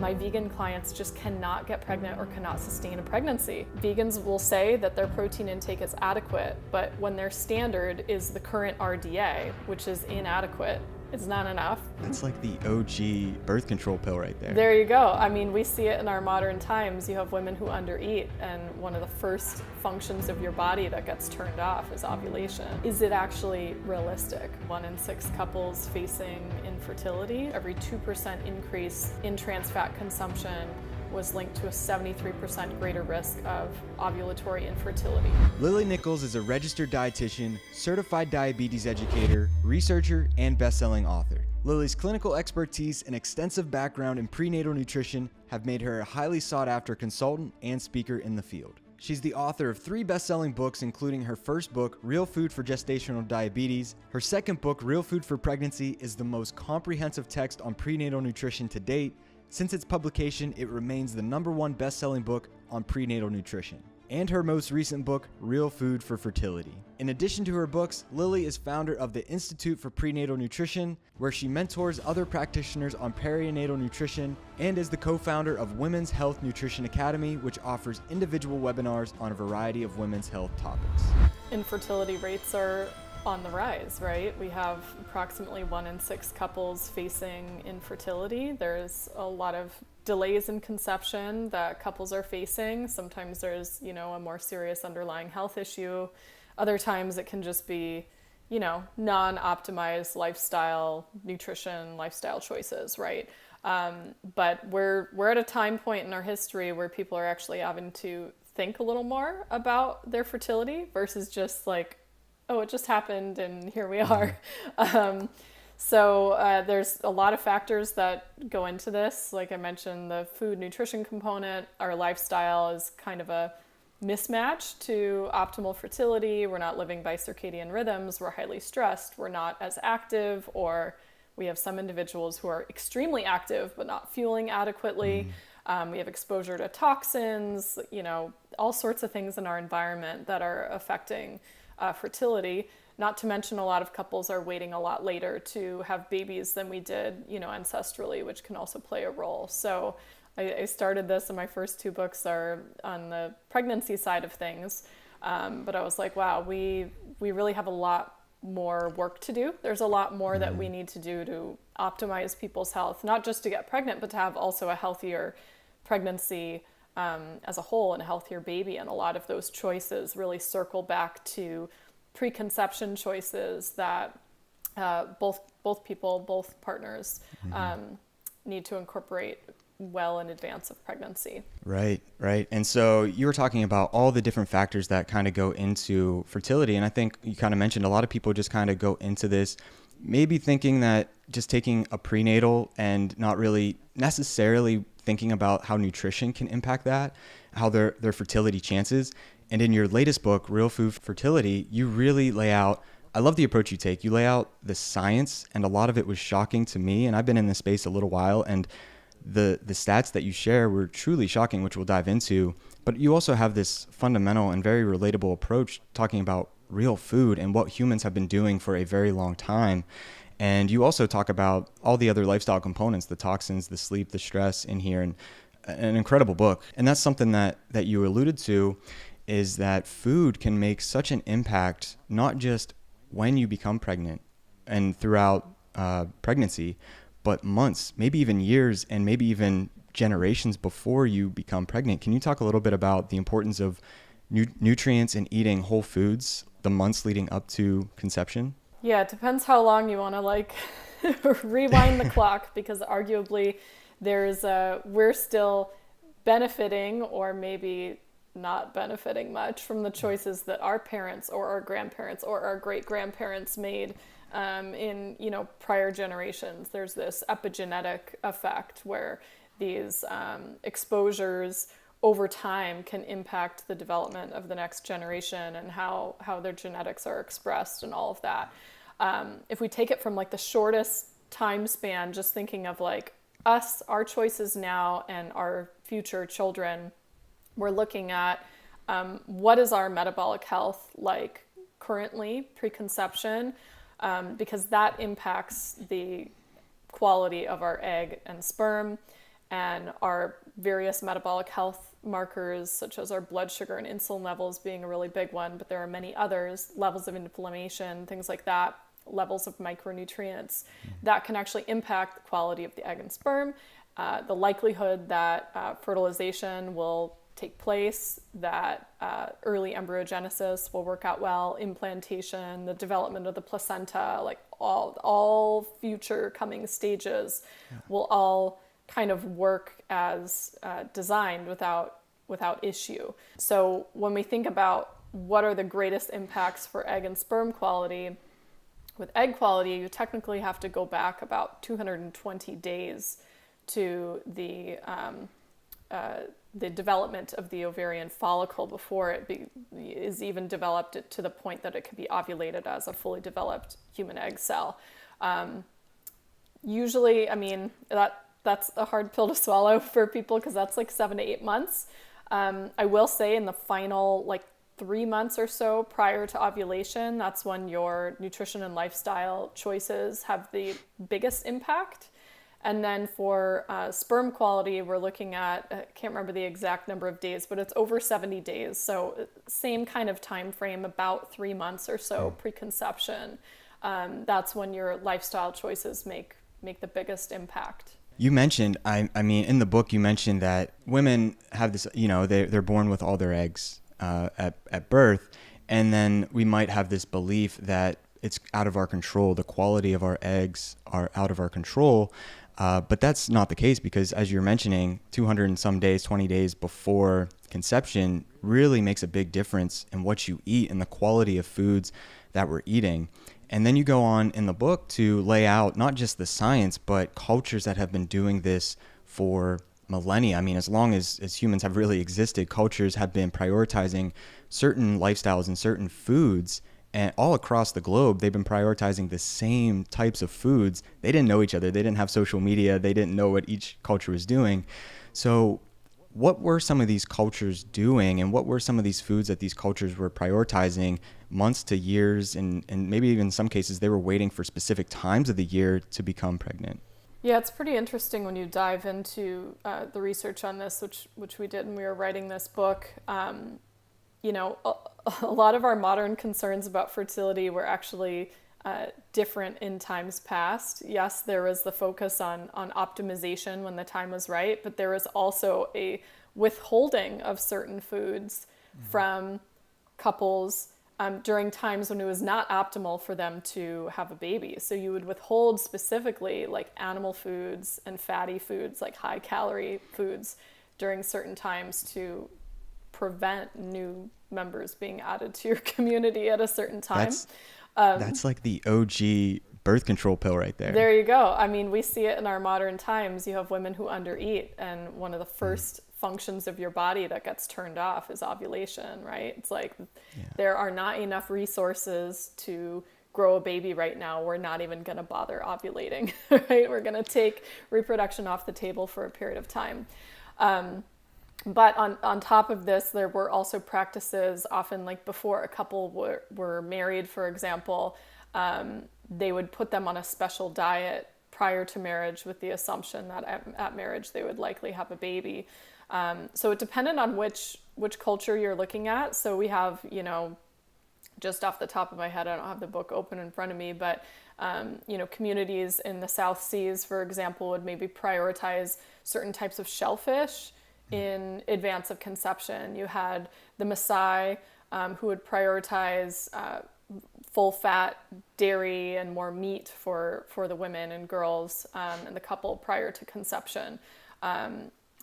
my vegan clients just cannot get pregnant or cannot sustain a pregnancy. Vegans will say that their protein intake is adequate, but when their standard is the current RDA, which is inadequate, it's not enough. That's like the OG birth control pill right there. There you go. I mean, we see it in our modern times. You have women who undereat, and one of the first functions of your body that gets turned off is ovulation. Is it actually realistic? 1 in 6 couples facing infertility, every 2% increase in trans fat consumption was linked to a 73% greater risk of ovulatory infertility. Lily Nichols is a registered dietitian, certified diabetes educator, researcher, and best-selling author. Lily's clinical expertise and extensive background in prenatal nutrition have made her a highly sought-after consultant and speaker in the field. She's the author of 3 best-selling books, including her first book, Real Food for Gestational Diabetes. Her second book, Real Food for Pregnancy, is the most comprehensive text on prenatal nutrition to date. Since its publication, it remains the #1 best-selling book on prenatal nutrition. And her most recent book, Real Food for Fertility. In addition to her books, Lily is founder of the Institute for Prenatal Nutrition, where she mentors other practitioners on perinatal nutrition, and is the co-founder of Women's Health Nutrition Academy, which offers individual webinars on a variety of women's health topics. Infertility rates are on the rise, right? We have approximately 1 in 6 couples facing infertility. There's a lot of delays in conception that couples are facing. Sometimes there's, a more serious underlying health issue. Other times it can just be, non-optimized lifestyle, nutrition, lifestyle choices, right? But we're at a time point in our history where people are actually having to think a little more about their fertility versus just like, oh, it just happened and here we are. So there's a lot of factors that go into this. Like I mentioned, the food nutrition component, our lifestyle is kind of a mismatch to optimal fertility. We're not living by circadian rhythms. We're highly stressed. We're not as active, or we have some individuals who are extremely active but not fueling adequately. We have exposure to toxins, all sorts of things in our environment that are affecting fertility. Not to mention a lot of couples are waiting a lot later to have babies than we did, ancestrally, which can also play a role. So I started this, and my first 2 books are on the pregnancy side of things. But I was like, wow, we really have a lot more work to do. There's a lot more that we need to do to optimize people's health, not just to get pregnant, but to have also a healthier pregnancy as a whole and a healthier baby. And a lot of those choices really circle back to preconception choices that both partners need to incorporate well in advance of pregnancy. Right. And so you were talking about all the different factors that kind of go into fertility. And I think you kind of mentioned a lot of people just kind of go into this maybe thinking that just taking a prenatal and not really necessarily thinking about how nutrition can impact that, how their fertility chances. And in your latest book, Real Food for Fertility, you really lay out, I love the approach you take. You lay out the science, and a lot of it was shocking to me. And I've been in this space a little while, and the stats that you share were truly shocking, which we'll dive into. But you also have this fundamental and very relatable approach talking about real food and what humans have been doing for a very long time. And you also talk about all the other lifestyle components, the toxins, the sleep, the stress in here, and an incredible book. And that's something that you alluded to, is that food can make such an impact, not just when you become pregnant and throughout pregnancy, but months, maybe even years, and maybe even generations before you become pregnant. Can you talk a little bit about the importance of nutrients and eating whole foods the months leading up to conception? Yeah, it depends how long you want to rewind the clock, because arguably we're still benefiting, or maybe not benefiting much, from the choices that our parents or our grandparents or our great-grandparents made in prior generations. There's this epigenetic effect where these exposures over time can impact the development of the next generation and how their genetics are expressed and all of that. If we take it from like the shortest time span, just thinking of like us, our choices now and our future children, we're looking at what is our metabolic health like currently, preconception, because that impacts the quality of our egg and sperm. and our various metabolic health markers, such as our blood sugar and insulin levels being a really big one, but there are many others, levels of inflammation, things like that, levels of micronutrients, that can actually impact the quality of the egg and sperm, the likelihood that fertilization will take place, that early embryogenesis will work out well, implantation, the development of the placenta, like all future coming stages will all kind of work as designed without issue. So when we think about what are the greatest impacts for egg and sperm quality, with egg quality, you technically have to go back about 220 days to the development of the ovarian follicle before it is even developed to the point that it could be ovulated as a fully developed human egg cell. Usually, I mean, that's a hard pill to swallow for people because that's like 7 to 8 months. I will say in the final like 3 months or so prior to ovulation, that's when your nutrition and lifestyle choices have the biggest impact. And then for sperm quality, we're looking at, I can't remember the exact number of days, but it's over 70 days. So same kind of time frame, about 3 months or so preconception. That's when your lifestyle choices make the biggest impact. You mentioned, I mean, in the book, you mentioned that women have this, you know, they're born with all their eggs at birth. And then we might have this belief that it's out of our control. The quality of our eggs are out of our control. But that's not the case because, as you're mentioning, 200 and some days, 20 days before conception really makes a big difference in what you eat and the quality of foods that we're eating. And then you go on in the book to lay out not just the science, but cultures that have been doing this for millennia. I mean, as long as humans have really existed, cultures have been prioritizing certain lifestyles and certain foods. And all across the globe, they've been prioritizing the same types of foods. They didn't know each other. They didn't have social media. They didn't know what each culture was doing. So what were some of these cultures doing, and what were some of these foods that these cultures were prioritizing months to years, and maybe even in some cases they were waiting for specific times of the year to become pregnant? Yeah, it's pretty interesting when you dive into the research on this, which we did when we were writing this book. You know, a lot of our modern concerns about fertility were actually different in times past. Yes, there was the focus on optimization when the time was right, but there was also a withholding of certain foods from couples during times when it was not optimal for them to have a baby. So you would withhold specifically like animal foods and fatty foods, like high calorie foods during certain times to prevent new members being added to your community at a certain time. That's like the OG birth control pill right there. There you go. I mean, we see it in our modern times. You have women who undereat, and one of the first functions of your body that gets turned off is ovulation, right? It's like there are not enough resources to grow a baby right now. We're not even going to bother ovulating, right? We're going to take reproduction off the table for a period of time. But on top of this, there were also practices often like before a couple were married, for example, they would put them on a special diet prior to marriage with the assumption that at marriage they would likely have a baby. So it depended on which culture you're looking at. So we have, you know, just off the top of my head, I don't have the book open in front of me, but, you know, communities in the South Seas, for example, would maybe prioritize certain types of shellfish in advance of conception. You had the Maasai who would prioritize full fat dairy and more meat for the women and girls and the couple prior to conception.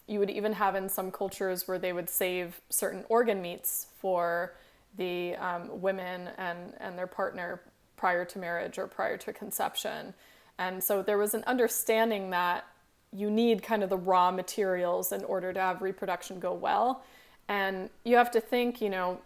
You would even have in some cultures where they would save certain organ meats for the women and their partner prior to marriage or prior to conception. And so there was an understanding that you need kind of the raw materials in order to have reproduction go well. And you have to think, you know,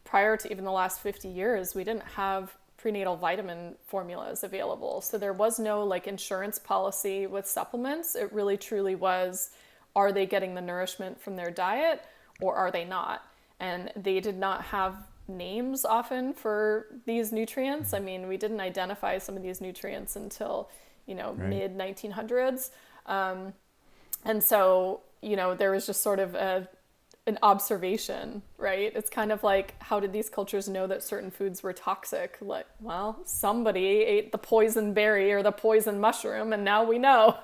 prior to even the last 50 years, we didn't have prenatal vitamin formulas available. So there was no like insurance policy with supplements. It really truly was, are they getting the nourishment from their diet or are they not? And they did not have names often for these nutrients. I mean, we didn't identify some of these nutrients until, you know, mid 1900s. And so, there was just sort of an observation, right? It's kind of like, how did these cultures know that certain foods were toxic? Like, well, somebody ate the poison berry or the poison mushroom, and now we know.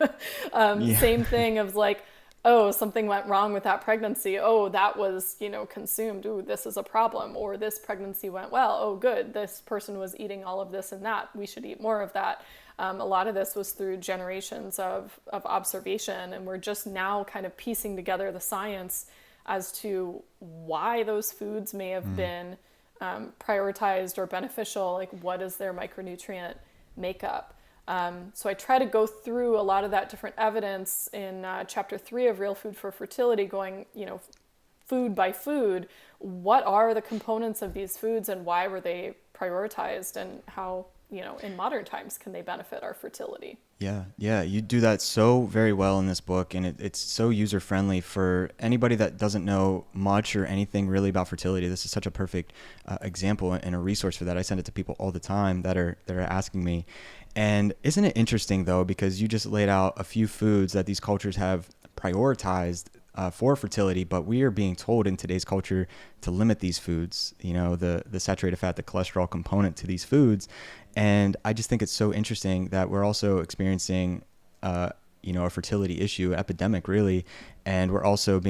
Yeah. Same thing of like, oh, something went wrong with that pregnancy. Oh, that was, consumed. Ooh, this is a problem. Or this pregnancy went well. Oh, good. This person was eating all of this and that. We should eat more of that. A lot of this was through generations of observation, and we're just now kind of piecing together the science as to why those foods may have been prioritized or beneficial. Like, what is their micronutrient makeup? So I try to go through a lot of that different evidence in chapter 3 of Real Food for Fertility, going, food by food. What are the components of these foods and why were they prioritized, and how, in modern times can they benefit our fertility? Yeah, you do that so very well in this book, and it's so user friendly for anybody that doesn't know much or anything really about fertility. This is such a perfect example and a resource for that. I send it to people all the time that are asking me. And isn't it interesting though, because you just laid out a few foods that these cultures have prioritized for fertility, but we are being told in today's culture to limit these foods, the saturated fat, the cholesterol component to these foods. And I just think it's so interesting that we're also experiencing, a fertility issue epidemic really. And we're also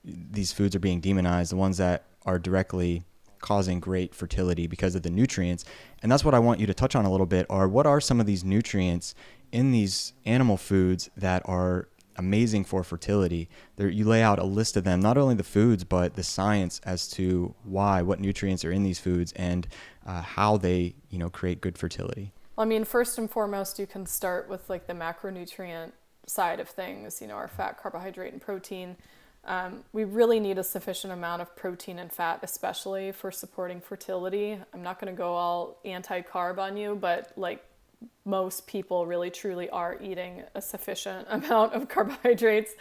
these foods are being demonized, the ones that are directly causing great fertility because of the nutrients. And that's what I want you to touch on a little bit, are what are some of these nutrients in these animal foods that are amazing for fertility? You lay out a list of them, not only the foods, but the science as to what nutrients are in these foods and how they, create good fertility. Well, I mean, first and foremost, you can start with like the macronutrient side of things, our fat, carbohydrate, and protein. We really need a sufficient amount of protein and fat, especially for supporting fertility. I'm not going to go all anti-carb on you, but like most people really truly are eating a sufficient amount of carbohydrates.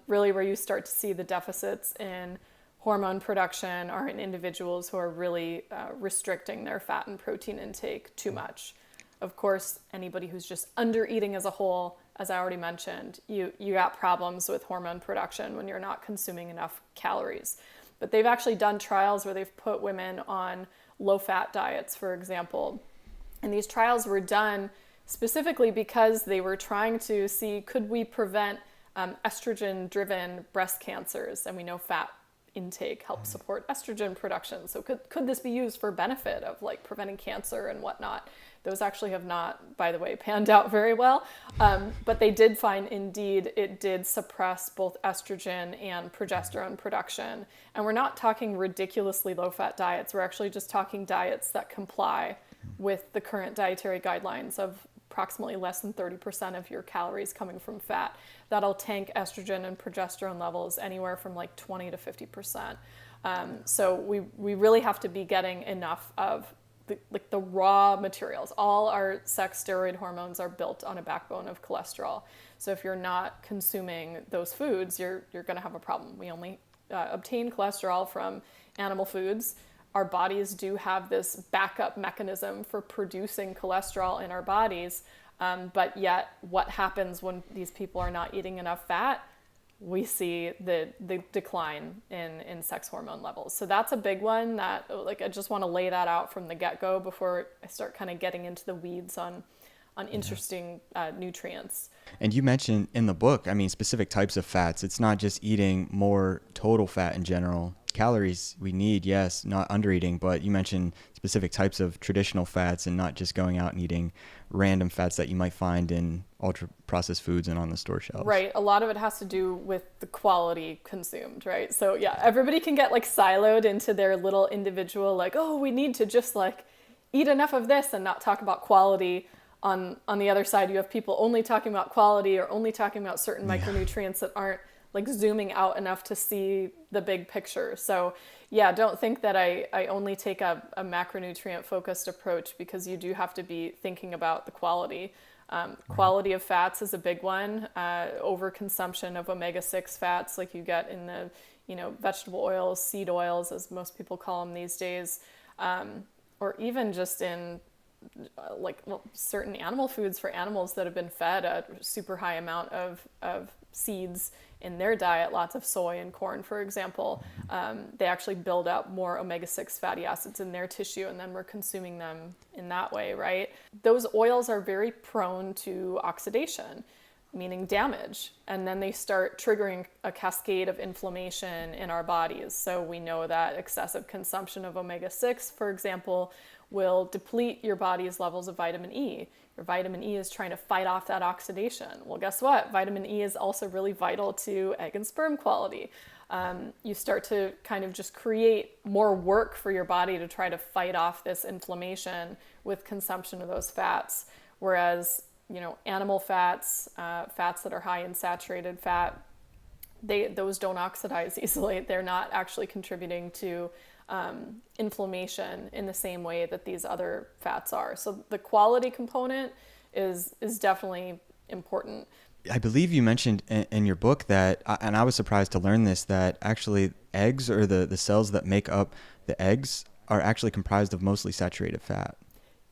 Really where you start to see the deficits in hormone production are in individuals who are really restricting their fat and protein intake too much. Of course, anybody who's just under eating as a whole, as I already mentioned, you got problems with hormone production when you're not consuming enough calories. But they've actually done trials where they've put women on low-fat diets, for example. And these trials were done specifically because they were trying to see, could we prevent estrogen-driven breast cancers? And we know fat intake helps support estrogen production. So could this be used for benefit of like preventing cancer and whatnot? Those actually have not, by the way, panned out very well. But they did find indeed it did suppress both estrogen and progesterone production. And we're not talking ridiculously low-fat diets. We're actually just talking diets that comply with the current dietary guidelines of approximately less than 30% of your calories coming from fat. That'll tank estrogen and progesterone levels anywhere from like 20 to 50%. So we really have to be getting enough of the raw materials. All our sex steroid hormones are built on a backbone of cholesterol. So if you're not consuming those foods, you're going to have a problem. We only obtain cholesterol from animal foods. Our bodies do have this backup mechanism for producing cholesterol in our bodies, but yet what happens when these people are not eating enough fat? We see the decline in sex hormone levels. So that's a big one that, like, I just want to lay that out from the get-go before I start kind of getting into the weeds on interesting nutrients. And you mentioned in the book, I mean, specific types of fats. It's not just eating more total fat in general. Calories we need, yes, not under eating, but you mentioned specific types of traditional fats and not just going out and eating random fats that you might find in ultra processed foods and on the store shelves. Right. A lot of it has to do with the quality consumed, right? So yeah, everybody can get like siloed into their little individual, like, oh, we need to just like eat enough of this and not talk about quality. On the other side, you have people only talking about quality or only talking about certain micronutrients that aren't like zooming out enough to see the big picture. So yeah, don't think that I only take a macronutrient focused approach, because you do have to be thinking about the quality. Quality of fats is a big one. Overconsumption of omega-6 fats like you get in the vegetable oils, seed oils, as most people call them these days, or even just in certain animal foods for animals that have been fed a super high amount of seeds in their diet, lots of soy and corn, for example, they actually build up more omega-6 fatty acids in their tissue, and then we're consuming them in that way, right? Those oils are very prone to oxidation, meaning damage, and then they start triggering a cascade of inflammation in our bodies. So we know that excessive consumption of omega-6, for example, will deplete your body's levels of vitamin E. Your vitamin E is trying to fight off that oxidation. Well, guess what? Vitamin E is also really vital to egg and sperm quality. You start to kind of just create more work for your body to try to fight off this inflammation with consumption of those fats. Whereas, animal fats, fats that are high in saturated fat, those don't oxidize easily. They're not actually contributing to inflammation in the same way that these other fats are. So the quality component is definitely important. I believe you mentioned in your book that, and I was surprised to learn this, that actually eggs, or the cells that make up the eggs, are actually comprised of mostly saturated fat.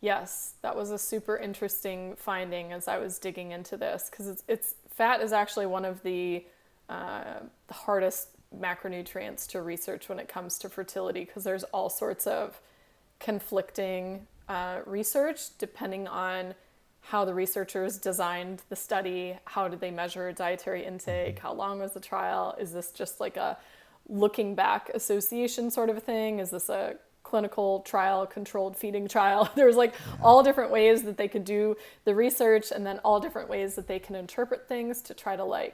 Yes, that was a super interesting finding as I was digging into this, because fat is actually one of the hardest macronutrients to research when it comes to fertility, because there's all sorts of conflicting research depending on how the researchers designed the study. How did they measure dietary intake? How long was the trial? Is this just like a looking back association sort of a thing? Is this a clinical trial, controlled feeding trial? There's like all different ways that they could do the research, and then all different ways that they can interpret things to try to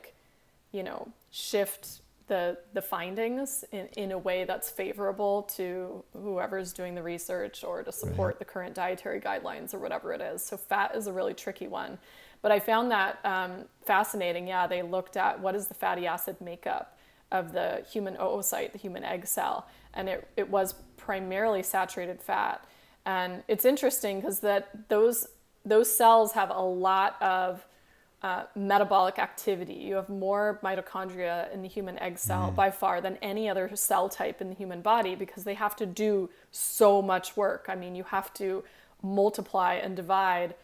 shift the findings in a way that's favorable to whoever's doing the research, or to support the current dietary guidelines or whatever it is. So fat is a really tricky one. But I found that fascinating. Yeah, they looked at what is the fatty acid makeup of the human oocyte, the human egg cell, and it was primarily saturated fat. And it's interesting because those cells have a lot of metabolic activity. You have more mitochondria in the human egg cell by far than any other cell type in the human body, because they have to do so much work. I mean, you have to multiply and divide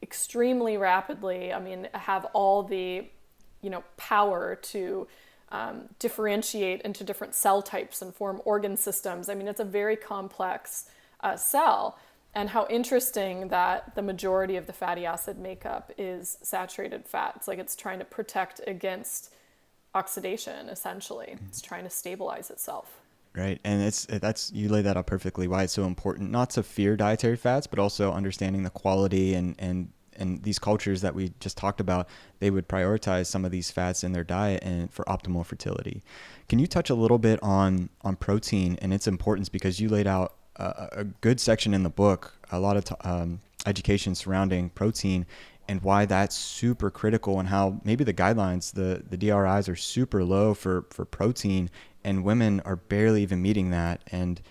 extremely rapidly. I mean, have all the, power to differentiate into different cell types and form organ systems. I mean, it's a very complex cell. And how interesting that the majority of the fatty acid makeup is saturated fat. It's like it's trying to protect against oxidation, essentially. It's trying to stabilize itself. Right. And that's you laid that out perfectly, why it's so important not to fear dietary fats, but also understanding the quality, and these cultures that we just talked about, they would prioritize some of these fats in their diet and for optimal fertility. Can you touch a little bit on protein and its importance? Because you laid out a good section in the book, a lot of education surrounding protein and why that's super critical, and how maybe the guidelines, the DRIs are super low for protein, and women are barely even meeting that, and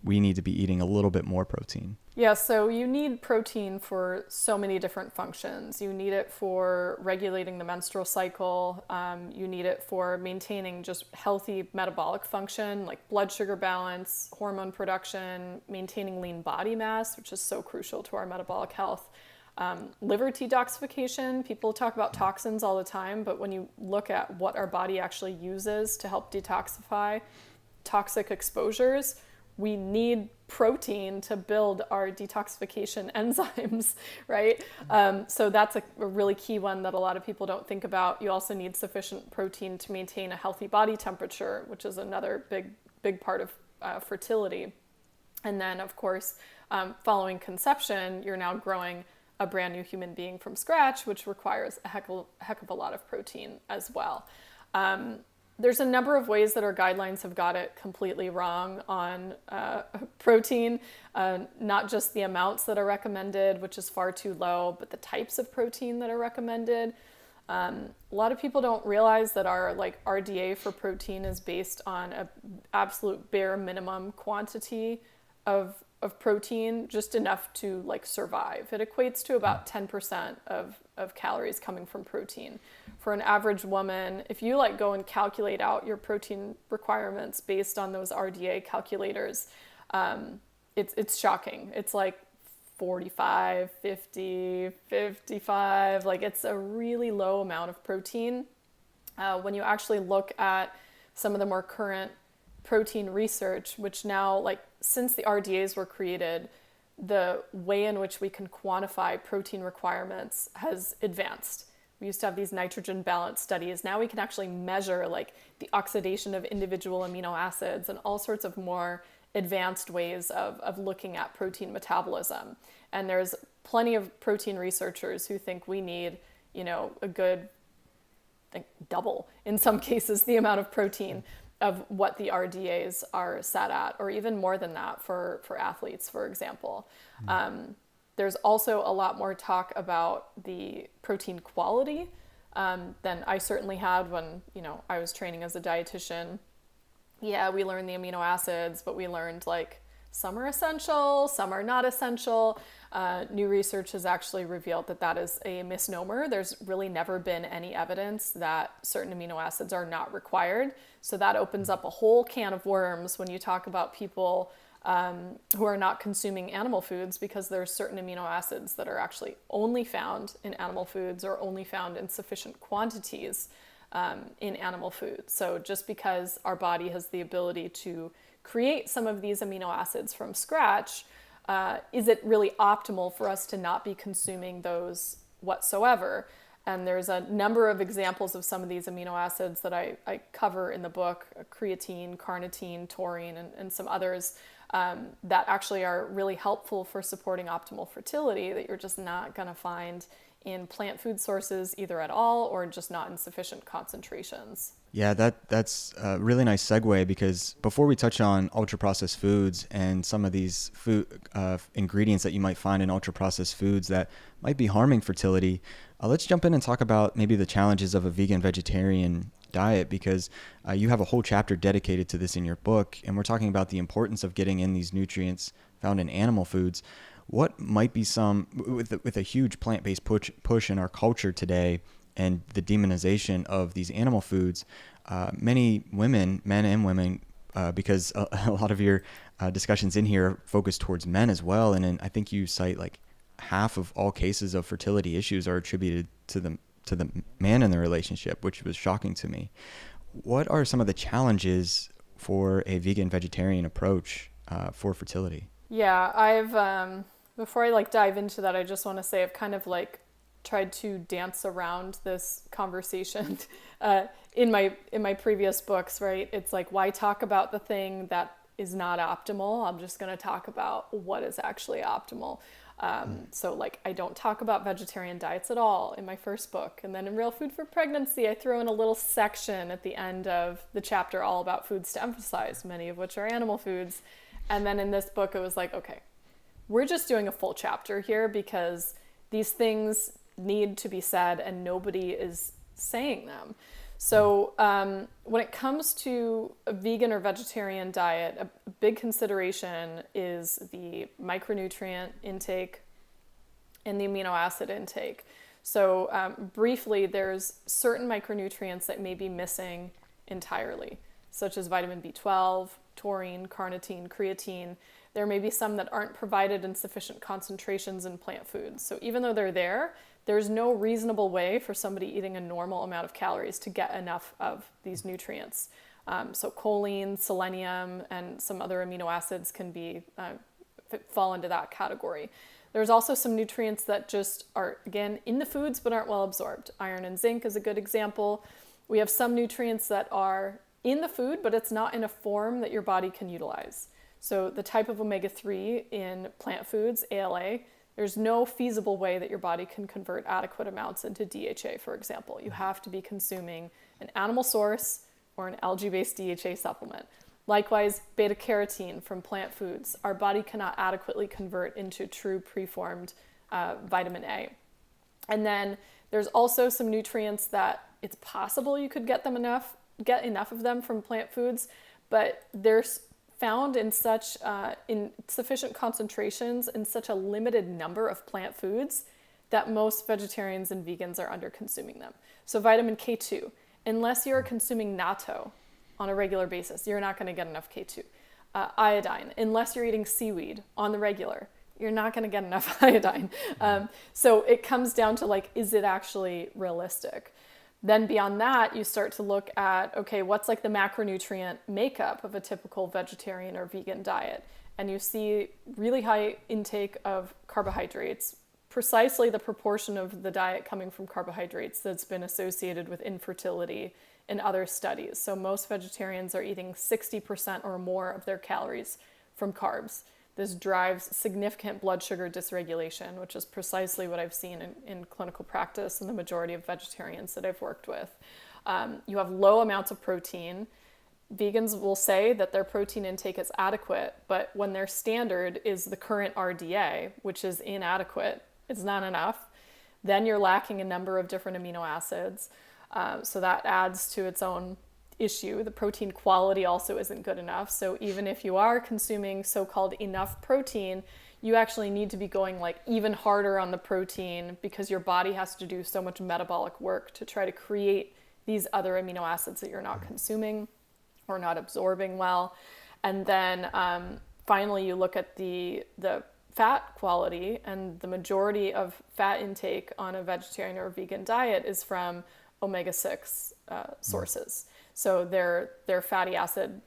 we need to be eating a little bit more protein. Yeah, so you need protein for so many different functions. You need it for regulating the menstrual cycle. You need it for maintaining just healthy metabolic function, like blood sugar balance, hormone production, maintaining lean body mass, which is so crucial to our metabolic health. Liver detoxification. People talk about toxins all the time, but when you look at what our body actually uses to help detoxify toxic exposures, we need protein to build our detoxification enzymes, right? So that's a really key one that a lot of people don't think about. You also need sufficient protein to maintain a healthy body temperature, which is another big part of fertility. And then, of course, following conception, you're now growing a brand new human being from scratch, which requires a heck of a lot of protein as well. There's a number of ways that our guidelines have got it completely wrong on protein, not just the amounts that are recommended, which is far too low, but the types of protein that are recommended. A lot of people don't realize that our RDA for protein is based on an absolute bare minimum quantity of protein, just enough to survive. It equates to about 10% of calories coming from protein. For an average woman, if you go and calculate out your protein requirements based on those RDA calculators, it's shocking. It's 45, 50, 55. It's a really low amount of protein When you actually look at some of the more current protein research, which now, like, since the RDAs were created, the way in which we can quantify protein requirements has advanced. We used to have these nitrogen balance studies. Now we can actually measure like the oxidation of individual amino acids and all sorts of more advanced ways of looking at protein metabolism. And there's plenty of protein researchers who think we need, a good, like, double in some cases the amount of protein of what the RDAs are set at, or even more than that for athletes, for example. There's also a lot more talk about the protein quality than I certainly had when, I was training as a dietitian. Yeah, we learned the amino acids, but we learned like some are essential, some are not essential. New research has actually revealed that that is a misnomer. There's really never been any evidence that certain amino acids are not required. So that opens up a whole can of worms when you talk about people who are not consuming animal foods, because there are certain amino acids that are actually only found in animal foods or only found in sufficient quantities in animal foods. So just because our body has the ability to create some of these amino acids from scratch, is it really optimal for us to not be consuming those whatsoever? And there's a number of examples of some of these amino acids that I cover in the book: creatine, carnitine, taurine, and some others that actually are really helpful for supporting optimal fertility that you're just not going to find in plant food sources either at all, or just not in sufficient concentrations. Yeah, that's a really nice segue, because before we touch on ultra-processed foods and some of these food ingredients that you might find in ultra-processed foods that might be harming fertility, let's jump in and talk about maybe the challenges of a vegan vegetarian diet, because you have a whole chapter dedicated to this in your book, and we're talking about the importance of getting in these nutrients found in animal foods. What might be some, with a huge plant-based push in our culture today and the demonization of these animal foods, many women, men and women, because a lot of your discussions in here focus towards men as well, and I think you cite like half of all cases of fertility issues are attributed to the man in the relationship, which was shocking to me. What are some of the challenges for a vegan vegetarian approach for fertility? Yeah, I've before I dive into that, I just want to say I've kind of tried to dance around this conversation in my previous books, right? It's like, why talk about the thing that is not optimal? I'm just going to talk about what is actually optimal. So I don't talk about vegetarian diets at all in my first book. And then in Real Food for Pregnancy, I throw in a little section at the end of the chapter all about foods to emphasize, many of which are animal foods. And then in this book, it was like, okay, we're just doing a full chapter here because these things need to be said and nobody is saying them. So when it comes to a vegan or vegetarian diet, a big consideration is the micronutrient intake and the amino acid intake. So briefly, there's certain micronutrients that may be missing entirely, such as vitamin B12, taurine, carnitine, creatine. There may be some that aren't provided in sufficient concentrations in plant foods. So even though they're there, there's no reasonable way for somebody eating a normal amount of calories to get enough of these nutrients. So choline, selenium, and some other amino acids can fall into that category. There's also some nutrients that just are, again, in the foods but aren't well absorbed. Iron and zinc is a good example. We have some nutrients that are in the food, but it's not in a form that your body can utilize. So the type of omega-3 in plant foods, ALA, there's no feasible way that your body can convert adequate amounts into DHA, for example. You have to be consuming an animal source or an algae-based DHA supplement. Likewise, beta-carotene from plant foods. Our body cannot adequately convert into true preformed vitamin A. And then there's also some nutrients that it's possible you could get enough of them from plant foods, but there's found in such in sufficient concentrations in such a limited number of plant foods that most vegetarians and vegans are under consuming them. So vitamin K2, unless you're consuming natto on a regular basis, you're not going to get enough K2. Iodine, unless you're eating seaweed on the regular, you're not going to get enough iodine. So it comes down to is it actually realistic? Then beyond that, you start to look at, okay, what's like the macronutrient makeup of a typical vegetarian or vegan diet? And you see really high intake of carbohydrates, precisely the proportion of the diet coming from carbohydrates that's been associated with infertility in other studies. So most vegetarians are eating 60% or more of their calories from carbs. This drives significant blood sugar dysregulation, which is precisely what I've seen in clinical practice and the majority of vegetarians that I've worked with. You have low amounts of protein. Vegans will say that their protein intake is adequate, but when their standard is the current RDA, which is inadequate, it's not enough, then you're lacking a number of different amino acids. So that adds to its own issue. The protein quality also isn't good enough. So even if you are consuming so-called enough protein, you actually need to be going like even harder on the protein because your body has to do so much metabolic work to try to create these other amino acids that you're not consuming or not absorbing well. And then finally, you look at the fat quality, and the majority of fat intake on a vegetarian or vegan diet is from omega-6 sources. So their fatty acid,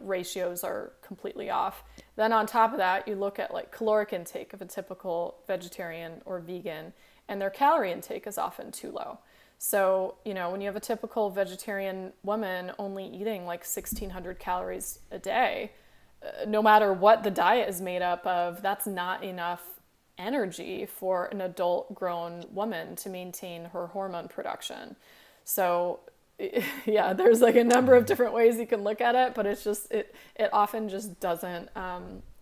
ratios are completely off. Then on top of that, you look at like caloric intake of a typical vegetarian or vegan, and their calorie intake is often too low. So, when you have a typical vegetarian woman only eating like 1,600 calories a day, no matter what the diet is made up of, that's not enough energy for an adult grown woman to maintain her hormone production. So yeah, there's like a number of different ways you can look at it, but it's just, it often just doesn't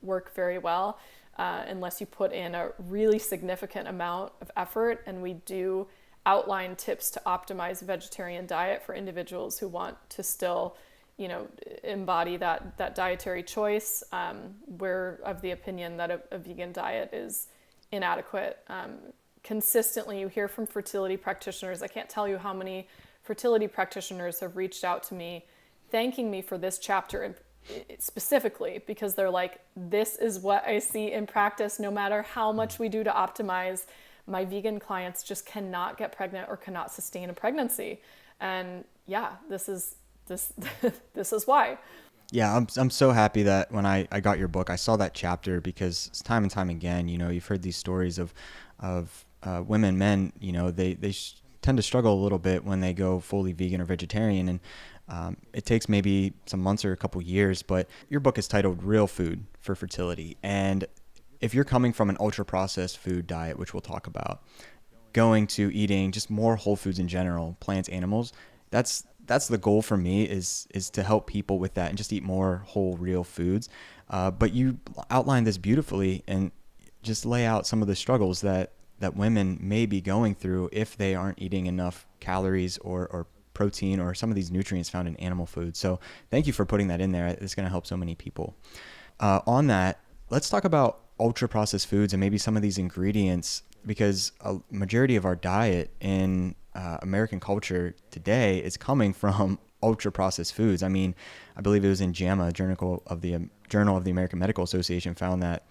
work very well unless you put in a really significant amount of effort. And we do outline tips to optimize a vegetarian diet for individuals who want to still embody that dietary choice. We're of the opinion that a vegan diet is inadequate. Consistently, you hear from fertility practitioners. I can't tell you how many fertility practitioners have reached out to me thanking me for this chapter specifically, because they're like, this is what I see in practice. No matter how much we do to optimize, my vegan clients just cannot get pregnant or cannot sustain a pregnancy. And yeah, this is why. Yeah, I'm so happy that when I got your book, I saw that chapter, because time and time again, you've heard these stories of women, men, they tend to struggle a little bit when they go fully vegan or vegetarian, and it takes maybe some months or a couple years. But your book is titled Real Food for Fertility, and if you're coming from an ultra processed food diet, which we'll talk about, going to eating just more whole foods in general, plants, animals, that's the goal for me, is to help people with that and just eat more whole, real foods. But you outline this beautifully and just lay out some of the struggles that women may be going through if they aren't eating enough calories or protein or some of these nutrients found in animal food. So thank you for putting that in there. It's going to help so many people. On that, let's talk about ultra processed foods and maybe some of these ingredients, because a majority of our diet in American culture today is coming from ultra processed foods. I mean, I believe it was in JAMA, Journal of the American Medical Association, found that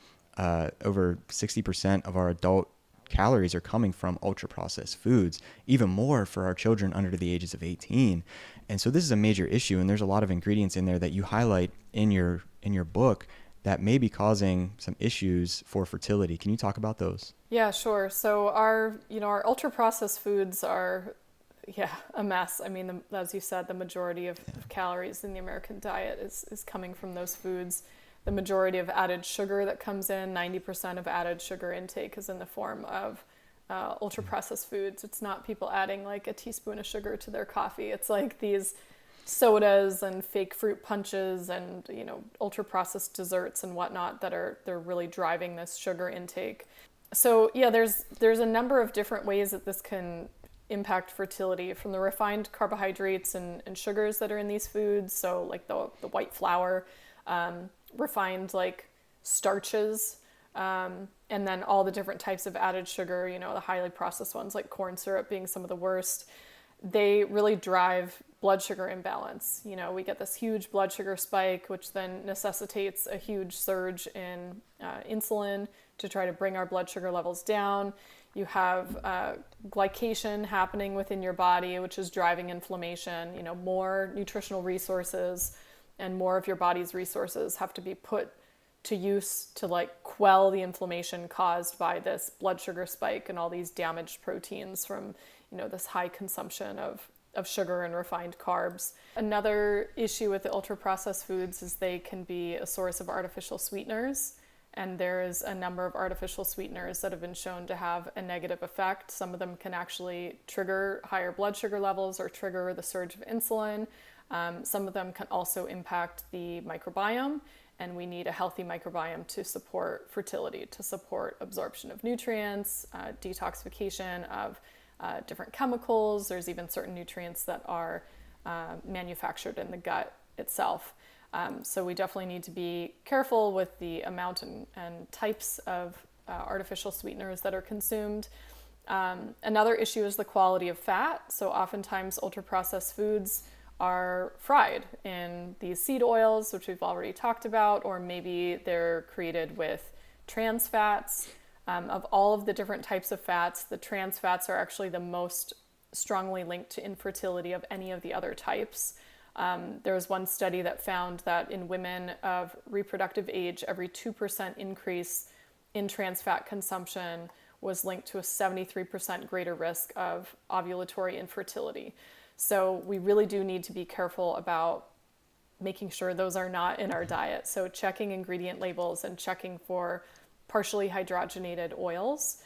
over 60% of our adult calories are coming from ultra processed foods, even more for our children under the ages of 18. And so this is a major issue, and there's a lot of ingredients in there that you highlight in your book that may be causing some issues for fertility. Can you talk about those? Yeah, sure. So our ultra processed foods are a mess. I mean, as you said, the majority of calories in the American diet is coming from those foods. The majority of added sugar that comes in, 90% of added sugar intake, is in the form of ultra processed foods. It's not people adding like a teaspoon of sugar to their coffee. It's like these sodas and fake fruit punches and ultra processed desserts and whatnot they're really driving this sugar intake. So yeah, there's a number of different ways that this can impact fertility, from the refined carbohydrates and sugars that are in these foods. So like the white flour, refined like starches, and then all the different types of added sugar, the highly processed ones like corn syrup being some of the worst. They really drive blood sugar imbalance. We get this huge blood sugar spike, which then necessitates a huge surge in insulin to try to bring our blood sugar levels down. You have glycation happening within your body, which is driving inflammation. You know, more nutritional resources and more of your body's resources have to be put to use to like quell the inflammation caused by this blood sugar spike and all these damaged proteins from, you know, this high consumption of sugar and refined carbs. Another issue with the ultra-processed foods is they can be a source of artificial sweeteners. And there's a number of artificial sweeteners that have been shown to have a negative effect. Some of them can actually trigger higher blood sugar levels or trigger the surge of insulin. Some of them can also impact the microbiome, and we need a healthy microbiome to support fertility, to support absorption of nutrients, detoxification of different chemicals. There's even certain nutrients that are manufactured in the gut itself. So we definitely need to be careful with the amount and types of artificial sweeteners that are consumed. Another issue is the quality of fat. So oftentimes ultra-processed foods are fried in these seed oils, which we've already talked about, or maybe they're created with trans fats. Of all of the different types of fats, the trans fats are actually the most strongly linked to infertility of any of the other types. There was one study that found that in women of reproductive age, every 2% increase in trans fat consumption was linked to a 73% greater risk of ovulatory infertility. So we really do need to be careful about making sure those are not in our diet. So checking ingredient labels and checking for partially hydrogenated oils.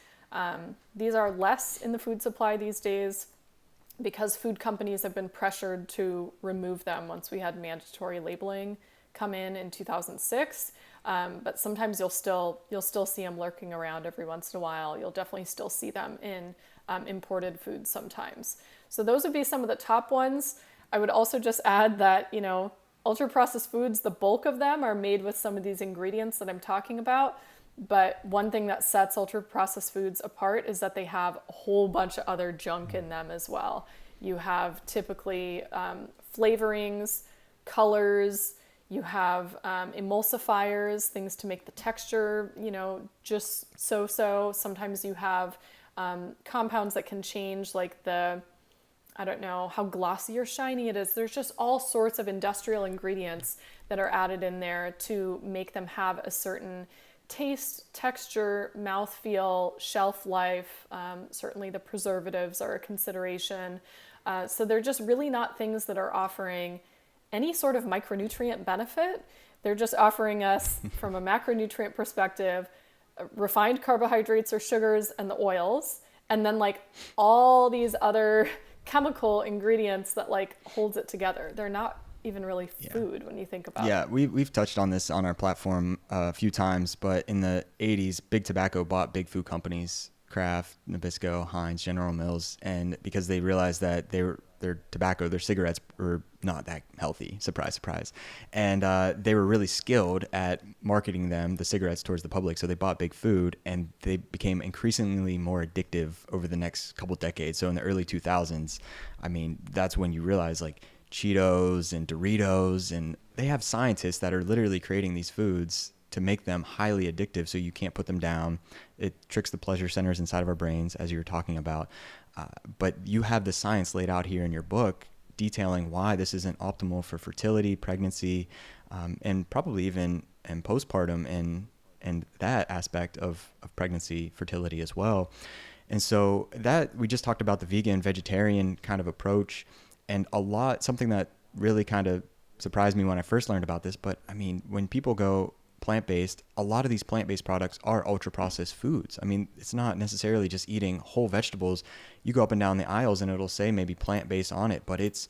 These are less in the food supply these days, because food companies have been pressured to remove them once we had mandatory labeling come in 2006. But sometimes you'll still see them lurking around every once in a while. You'll definitely still see them in imported foods sometimes. So those would be some of the top ones. I would also just add that, you know, ultra-processed foods, the bulk of them are made with some of these ingredients that I'm talking about. But one thing that sets ultra-processed foods apart is that they have a whole bunch of other junk in them as well. You have typically flavorings, colors, you have emulsifiers, things to make the texture, you know, just so-so. Sometimes you have compounds that can change, like I don't know how glossy or shiny it is. There's just all sorts of industrial ingredients that are added in there to make them have a certain taste, texture, mouthfeel, shelf life. Certainly the preservatives are a consideration. So they're just really not things that are offering any sort of micronutrient benefit. They're just offering us, from a macronutrient perspective, refined carbohydrates or sugars and the oils, and then like all these other chemical ingredients that like holds it together. They're not even really food when you think about it. Yeah, we've touched on this on our platform a few times, but in the 80s, Big Tobacco bought big food companies, Kraft, Nabisco, Heinz, General Mills, and because they realized that their tobacco, their cigarettes were not that healthy, surprise, surprise. And they were really skilled at marketing the cigarettes towards the public. So they bought big food, and they became increasingly more addictive over the next couple decades. So in the early 2000s, I mean, that's when you realize like Cheetos and Doritos, and they have scientists that are literally creating these foods to make them highly addictive so you can't put them down. It tricks the pleasure centers inside of our brains, as you were talking about. But you have the science laid out here in your book detailing why this isn't optimal for fertility, pregnancy, and probably even in postpartum and that aspect of pregnancy, fertility as well. And so that we just talked about the vegan, vegetarian kind of approach, and something that really kind of surprised me when I first learned about this. But I mean, when people go plant-based, a lot of these plant-based products are ultra-processed foods. I mean, it's not necessarily just eating whole vegetables. You go up and down the aisles and it'll say maybe plant-based on it, but it's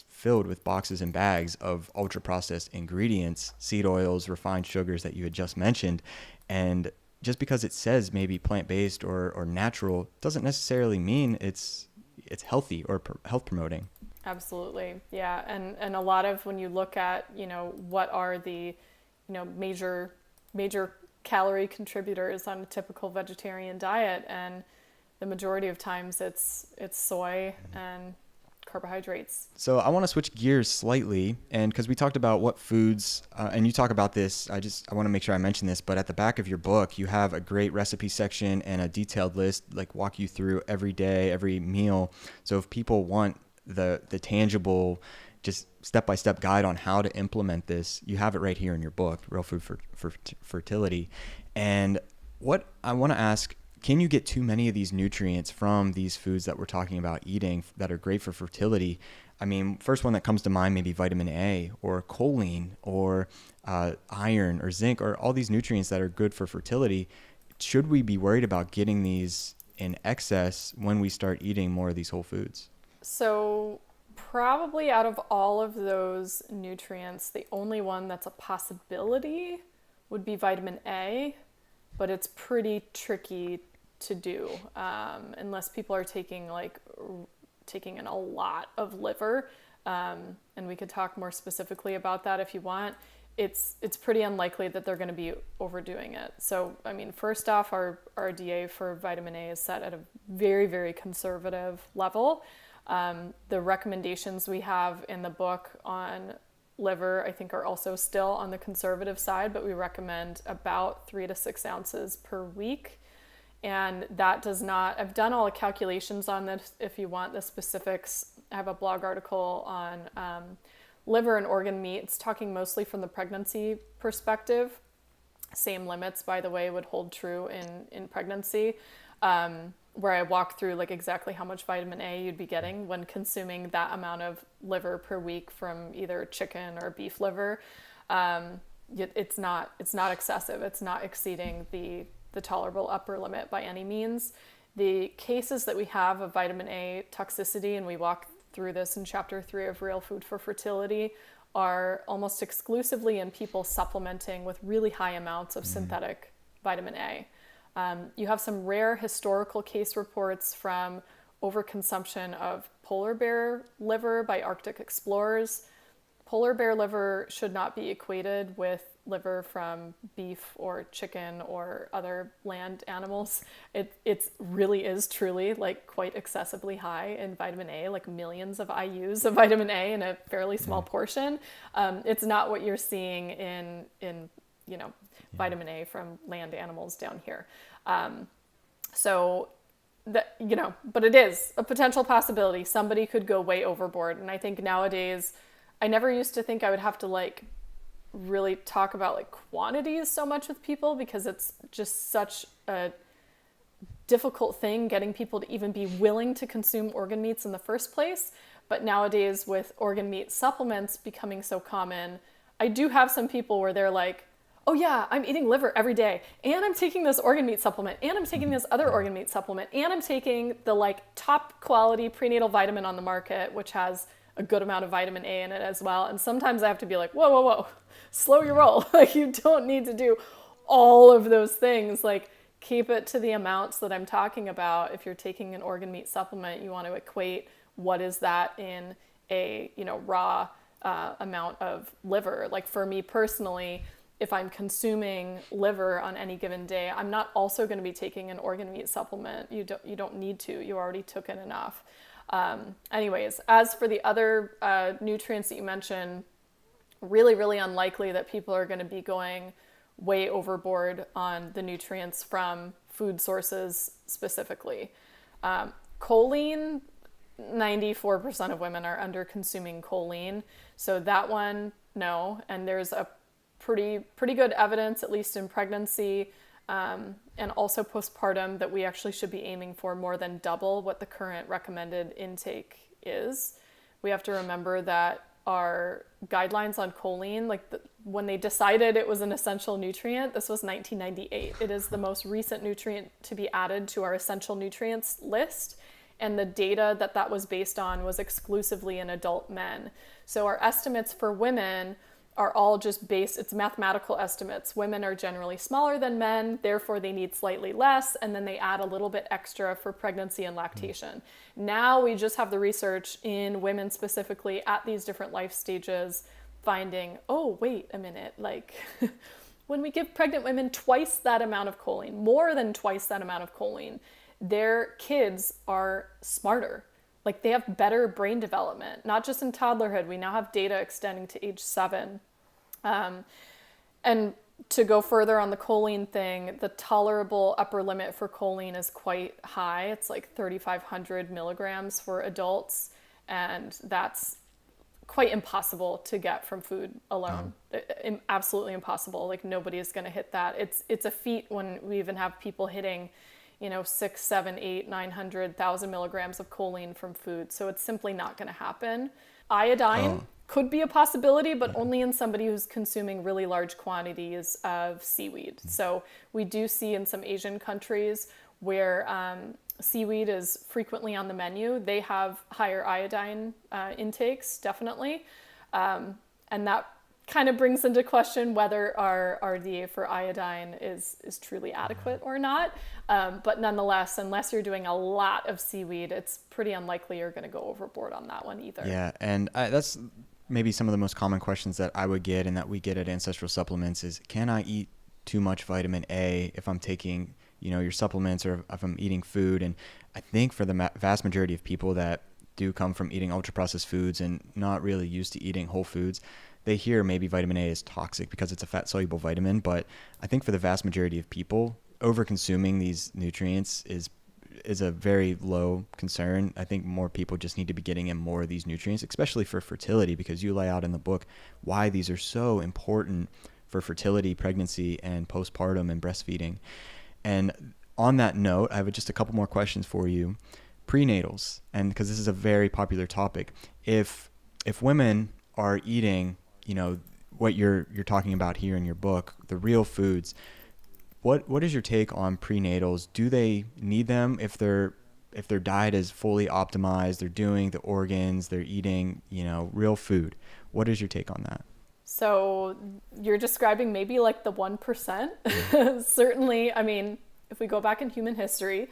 filled with boxes and bags of ultra-processed ingredients, seed oils, refined sugars that you had just mentioned. And just because it says maybe plant-based or natural doesn't necessarily mean it's healthy or health promoting. Absolutely. Yeah. And a lot of, when you look at, you know, what are the, you know, major calorie contributors on a typical vegetarian diet, and the majority of times it's soy and carbohydrates. So I want to switch gears slightly, and because we talked about what foods, and you talk about this, I want to make sure I mention this, but at the back of your book, you have a great recipe section and a detailed list, like walk you through every day, every meal. So if people want the tangible, just step-by-step guide on how to implement this, you have it right here in your book, Real Food for Fertility. And what I want to ask, can you get too many of these nutrients from these foods that we're talking about eating that are great for fertility? I mean, first one that comes to mind, maybe vitamin A or choline or iron or zinc or all these nutrients that are good for fertility. Should we be worried about getting these in excess when we start eating more of these whole foods? So probably out of all of those nutrients, the only one that's a possibility would be vitamin A, but it's pretty tricky to do unless people are taking in a lot of liver, and we could talk more specifically about that if you want. It's pretty unlikely that they're going to be overdoing it. So I mean, first off, our DA for vitamin A is set at a very, very conservative level. The recommendations we have in the book on liver, I think, are also still on the conservative side, but we recommend about 3 to 6 ounces per week. And that does not, I've done all the calculations on this. If you want the specifics, I have a blog article on liver and organ meat. It's talking mostly from the pregnancy perspective. Same limits, by the way, would hold true in pregnancy, where I walk through like exactly how much vitamin A you'd be getting when consuming that amount of liver per week from either chicken or beef liver. It's not excessive. It's not exceeding the tolerable upper limit by any means. The cases that we have of vitamin A toxicity, and we walk through this in chapter 3 of Real Food for Fertility, are almost exclusively in people supplementing with really high amounts of synthetic vitamin A. You have some rare historical case reports from overconsumption of polar bear liver by Arctic explorers. Polar bear liver should not be equated with liver from beef or chicken or other land animals. It really is truly like quite excessively high in vitamin A, like millions of IUs of vitamin A in a fairly small portion. It's not what you're seeing in vitamin A from land animals down here. But it is a potential possibility. Somebody could go way overboard. And I think nowadays, I never used to think I would have to really talk about quantities so much with people, because it's just such a difficult thing getting people to even be willing to consume organ meats in the first place. But nowadays, with organ meat supplements becoming so common, I do have some people where they're like, oh yeah, I'm eating liver every day, and I'm taking this organ meat supplement, and I'm taking this other organ meat supplement, and I'm taking the top quality prenatal vitamin on the market, which has a good amount of vitamin A in it as well. And sometimes I have to be like, whoa, slow your roll. You don't need to do all of those things. Keep it to the amounts that I'm talking about. If you're taking an organ meat supplement, you want to equate what is that in a raw amount of liver. For me personally, if I'm consuming liver on any given day, I'm not also going to be taking an organ meat supplement. You don't need to. You already took in enough. Anyways, as for the other nutrients that you mentioned, really, really unlikely that people are going to be going way overboard on the nutrients from food sources specifically. Choline, 94% of women are under consuming choline. So that one, no. And there's a pretty good evidence, at least in pregnancy, and also postpartum, that we actually should be aiming for more than double what the current recommended intake is. We have to remember that our guidelines on choline, when they decided it was an essential nutrient, this was 1998. It is the most recent nutrient to be added to our essential nutrients list. And the data that was based on was exclusively in adult men. So our estimates for women are all just based, it's mathematical estimates. Women are generally smaller than men, therefore they need slightly less, and then they add a little bit extra for pregnancy and lactation. Now we just have the research in women specifically at these different life stages finding, oh, wait a minute, when we give pregnant women twice that amount of choline, more than twice that amount of choline, their kids are smarter. like they have better brain development, not just in toddlerhood. We now have data extending to age 7. And to go further on the choline thing, the tolerable upper limit for choline is quite high. It's like 3,500 milligrams for adults, and that's quite impossible to get from food alone. Absolutely impossible. Like nobody is going to hit that. It's a feat when we even have people hitting, 6, 7, 8, 900,000 milligrams of choline from food. So it's simply not going to happen. Iodine could be a possibility, but only in somebody who's consuming really large quantities of seaweed. So we do see in some Asian countries where seaweed is frequently on the menu, they have higher iodine intakes, definitely. And that kind of brings into question whether our RDA for iodine is truly adequate or not. But nonetheless, unless you're doing a lot of seaweed, it's pretty unlikely you're going to go overboard on that one either. Yeah, and that's maybe some of the most common questions that I would get and that we get at Ancestral Supplements is, can I eat too much vitamin A if I'm taking, your supplements, or if I'm eating food? And I think for the vast majority of people that do come from eating ultra-processed foods and not really used to eating whole foods, they hear maybe vitamin A is toxic because it's a fat-soluble vitamin. But I think for the vast majority of people, over-consuming these nutrients is a very low concern. I think more people just need to be getting in more of these nutrients, especially for fertility, because you lay out in the book why these are so important for fertility, pregnancy, and postpartum and breastfeeding. And on that note, I have just a couple more questions for you. Prenatals, and because this is a very popular topic, if women are eating, what you're talking about here in your book, the real foods, what is your take on prenatals? Do they need them if their diet is fully optimized, they're doing the organs, they're eating, real food? What is your take on that? So you're describing maybe like the 1%. Certainly, I mean, if we go back in human history,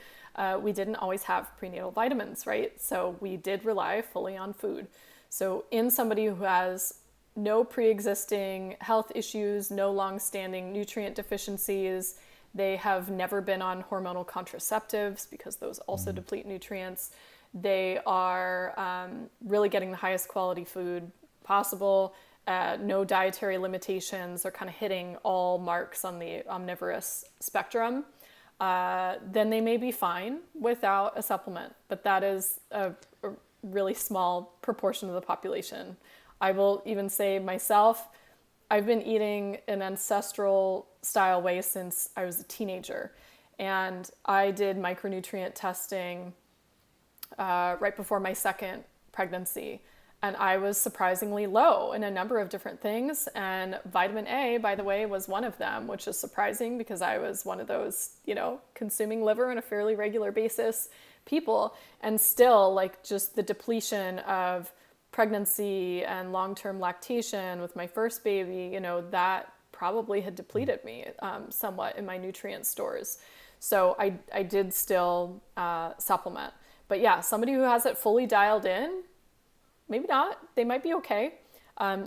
we didn't always have prenatal vitamins, right? So we did rely fully on food. So in somebody who has no pre-existing health issues, no long-standing nutrient deficiencies, they have never been on hormonal contraceptives because those also deplete nutrients. They are really getting the highest quality food possible, no dietary limitations, they're kind of hitting all marks on the omnivorous spectrum. Then they may be fine without a supplement, but that is a really small proportion of the population. I will even say myself, I've been eating an ancestral style way since I was a teenager. And I did micronutrient testing right before my second pregnancy. And I was surprisingly low in a number of different things. And vitamin A, by the way, was one of them, which is surprising because I was one of those, consuming liver on a fairly regular basis people. And still, like, just the depletion of pregnancy and long-term lactation with my first baby, that probably had depleted me somewhat in my nutrient stores. So I did still supplement. But yeah, somebody who has it fully dialed in, maybe not. They might be okay.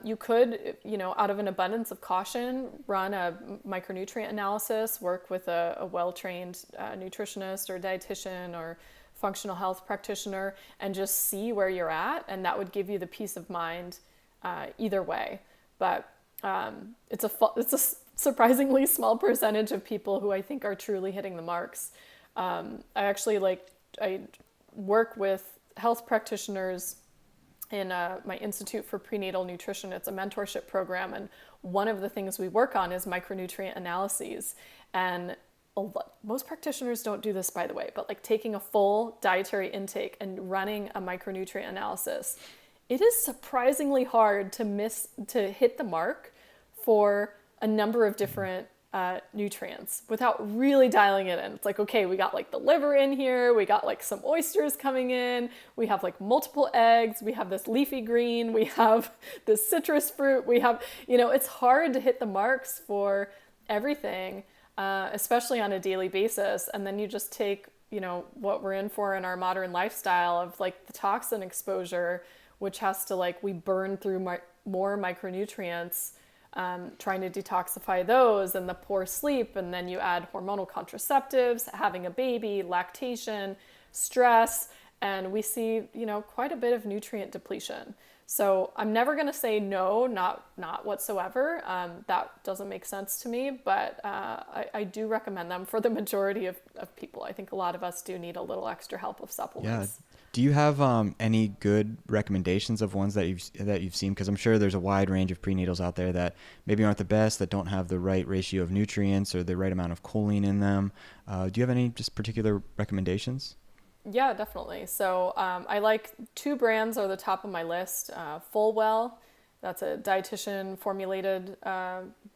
You could, out of an abundance of caution, run a micronutrient analysis, work with a well-trained nutritionist or dietitian or functional health practitioner, and just see where you're at. And that would give you the peace of mind either way. But it's a surprisingly small percentage of people who I think are truly hitting the marks. I work with health practitioners in my Institute for Prenatal Nutrition. It's a mentorship program, and one of the things we work on is micronutrient analyses. And most practitioners don't do this, by the way, but like taking a full dietary intake and running a micronutrient analysis, it is surprisingly hard to hit the mark for a number of different nutrients without really dialing it in. It's like, okay, we got like the liver in here, we got like some oysters coming in, we have like multiple eggs, we have this leafy green, we have this citrus fruit, we have, it's hard to hit the marks for everything, especially on a daily basis. And then you just take, what we're in for in our modern lifestyle of like the toxin exposure, which has to we burn through more micronutrients, trying to detoxify those, and the poor sleep, and then you add hormonal contraceptives, having a baby, lactation, stress, and we see, quite a bit of nutrient depletion. So I'm never going to say no, not whatsoever. That doesn't make sense to me, but I do recommend them for the majority of people. I think a lot of us do need a little extra help of Yeah. supplements. Do you have any good recommendations of ones that you've seen? Because I'm sure there's a wide range of prenatals out there that maybe aren't the best, that don't have the right ratio of nutrients or the right amount of choline in them. Do you have any just particular recommendations? Yeah, definitely. So I like two brands are the top of my list. Fullwell, that's a dietitian formulated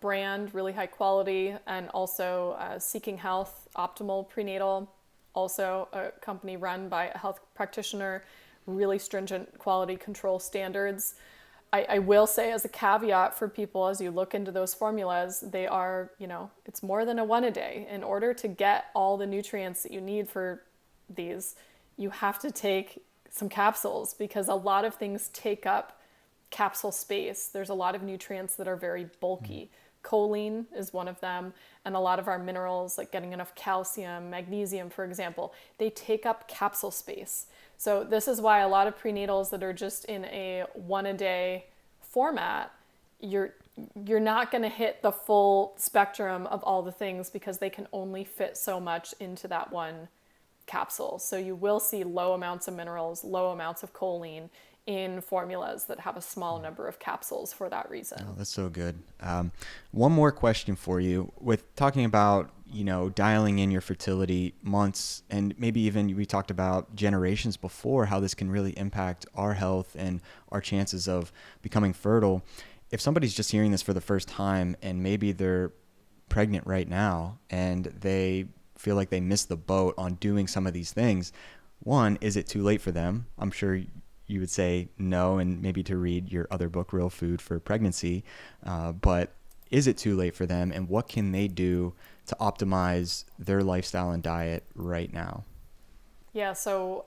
brand, really high quality, and also Seeking Health Optimal Prenatal, also a company run by a health practitioner, really stringent quality control standards. I will say as a caveat for people, as you look into those formulas, they are, it's more than a one a day. In order to get all the nutrients that you need for these, you have to take some capsules because a lot of things take up capsule space. There's a lot of nutrients that are very bulky. Choline is one of them, and a lot of our minerals, like getting enough calcium, magnesium, for example, they take up capsule space. So this is why a lot of prenatals that are just in a one a day format, you're not going to hit the full spectrum of all the things because they can only fit so much into that one capsule. So you will see low amounts of minerals, low amounts of choline in formulas that have a small number of capsules for that reason. Oh, that's so good. One more question for you. With talking about, dialing in your fertility months, and maybe even we talked about generations before, how this can really impact our health and our chances of becoming fertile. If somebody's just hearing this for the first time and maybe they're pregnant right now and they feel like they missed the boat on doing some of these things, one, is it too late for them? I'm sure you would say no, and maybe to read your other book, Real Food for Pregnancy. But is it too late for them, and what can they do to optimize their lifestyle and diet right now? Yeah, so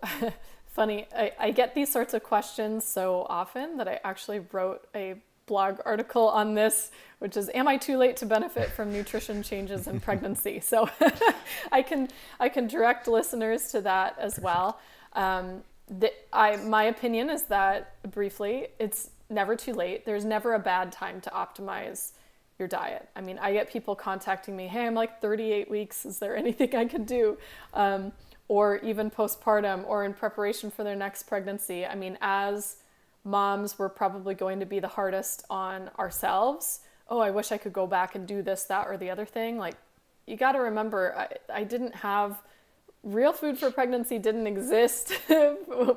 funny. I get these sorts of questions so often that I actually wrote a blog article on this, which is, am I too late to benefit from nutrition changes in pregnancy? So I can direct listeners to that as well. My opinion is that, briefly, it's never too late. There's never a bad time to optimize your diet. I mean, I get people contacting me, hey, I'm like 38 weeks. Is there anything I can do? Or even postpartum or in preparation for their next pregnancy. I mean, as moms, we're probably going to be the hardest on ourselves. Oh, I wish I could go back and do this, that, or the other thing. Like, you got to remember, I didn't have Real Food for Pregnancy didn't exist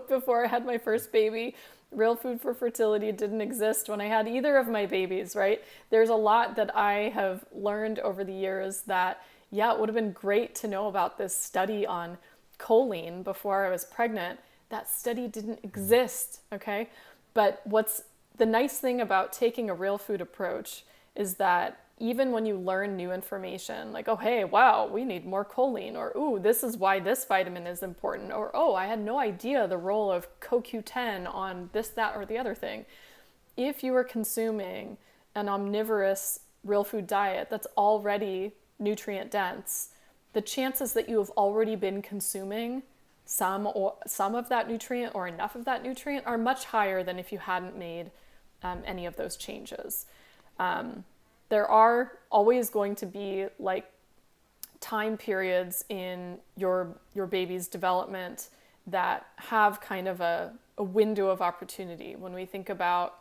before I had my first baby. Real Food for Fertility didn't exist when I had either of my babies, right? There's a lot that I have learned over the years that, yeah, it would have been great to know about this study on choline before I was pregnant. That study didn't exist, okay? But what's the nice thing about taking a real food approach is that even when you learn new information, like, oh, hey, wow, we need more choline, or, ooh, this is why this vitamin is important, or, oh, I had no idea the role of CoQ10 on this, that, or the other thing. If you are consuming an omnivorous real food diet that's already nutrient dense, the chances that you have already been consuming some of that nutrient or enough of that nutrient are much higher than if you hadn't made any of those changes. There are always going to be like time periods in your baby's development that have kind of a window of opportunity. When we think about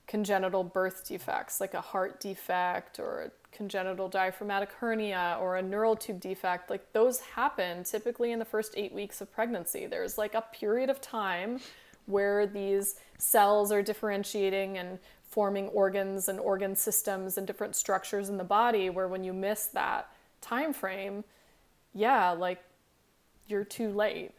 congenital birth defects, like a heart defect or a congenital diaphragmatic hernia or a neural tube defect, like those happen typically in the first 8 weeks of pregnancy. There's like a period of time where these cells are differentiating and forming organs and organ systems and different structures in the body, where when you miss that time frame, yeah, like you're too late.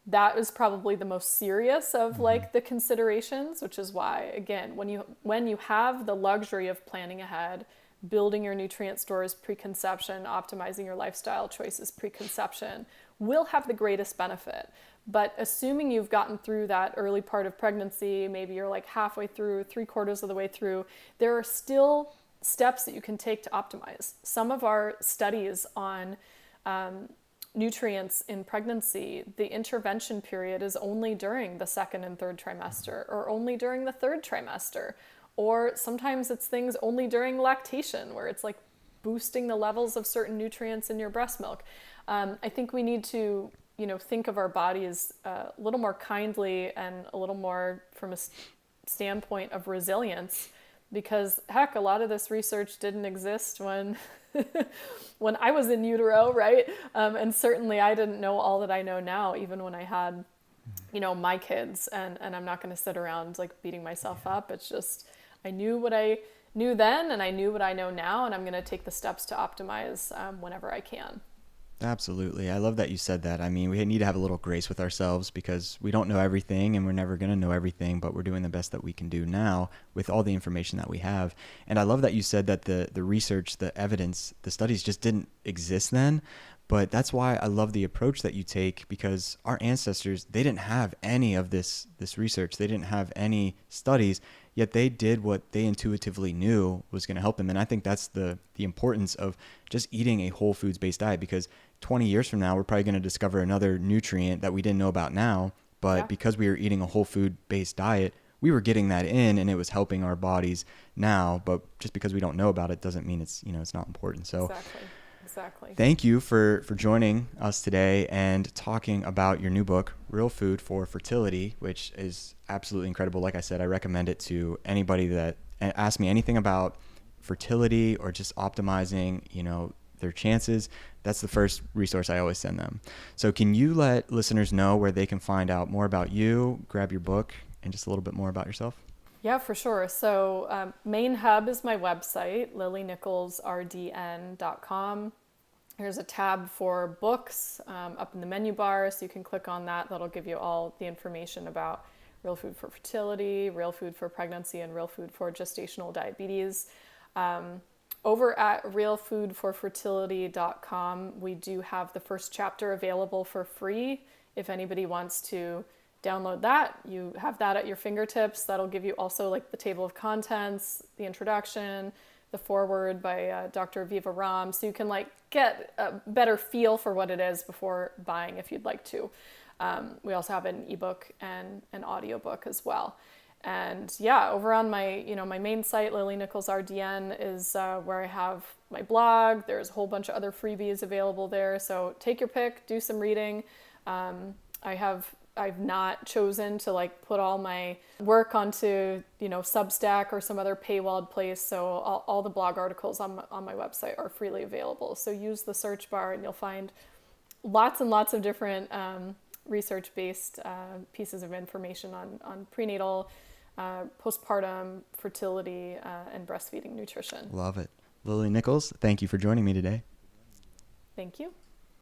That is probably the most serious of like the considerations, which is why, again, when you have the luxury of planning ahead, building your nutrient stores preconception, optimizing your lifestyle choices preconception, will have the greatest benefit. But assuming you've gotten through that early part of pregnancy, maybe you're like halfway through, 3/4 of the way through, there are still steps that you can take to optimize. Some of our studies on nutrients in pregnancy, the intervention period is only during the second and third trimester, or only during the third trimester. Or sometimes it's things only during lactation, where it's like boosting the levels of certain nutrients in your breast milk. I think we need to, think of our bodies a little more kindly and a little more from a standpoint of resilience, because heck, a lot of this research didn't exist when when I was in utero, right? And certainly I didn't know all that I know now, even when I had, my kids. And I'm not going to sit around like beating myself up. It's just, I knew what I knew then, and I knew what I know now, and I'm going to take the steps to optimize whenever I can. Absolutely. I love that you said that. I mean, we need to have a little grace with ourselves because we don't know everything and we're never going to know everything, but we're doing the best that we can do now with all the information that we have. And I love that you said that the research, the evidence, the studies just didn't exist then. But that's why I love the approach that you take, because our ancestors, they didn't have any of this research. They didn't have any studies, yet they did what they intuitively knew was going to help them. And I think that's the importance of just eating a whole foods based diet, because 20 years from now, we're probably going to discover another nutrient that we didn't know about now. But because we were eating a whole food based diet, we were getting that in and it was helping our bodies now. But just because we don't know about it doesn't mean it's, it's not important. So Exactly. Thank you for joining us today and talking about your new book, Real Food for Fertility, which is absolutely incredible. Like I said, I recommend it to anybody that asks me anything about fertility or just optimizing, their chances. That's the first resource I always send them. So can you let listeners know where they can find out more about you, grab your book, and just a little bit more about yourself? Yeah, for sure. So main hub is my website, lilynicholsrdn.com. There's a tab for books up in the menu bar, so you can click on that. That'll give you all the information about Real Food for Fertility, Real Food for Pregnancy, and Real Food for Gestational Diabetes. Over at realfoodforfertility.com, we do have the first chapter available for free. If anybody wants to download that, you have that at your fingertips. That'll give you also like the table of contents, the introduction, the foreword by Dr. Aviva Ram, so you can like get a better feel for what it is before buying if you'd like to. We also have an ebook and an audiobook as well. And yeah, over on my my main site, Lily Nichols RDN, is where I have my blog. There's a whole bunch of other freebies available there. So take your pick, do some reading. I've not chosen to like put all my work onto, Substack or some other paywalled place. So all the blog articles on my website are freely available. So use the search bar and you'll find lots and lots of different research-based pieces of information on prenatal, postpartum, fertility, and breastfeeding nutrition. Love it. Lily Nichols, thank you for joining me today. Thank you.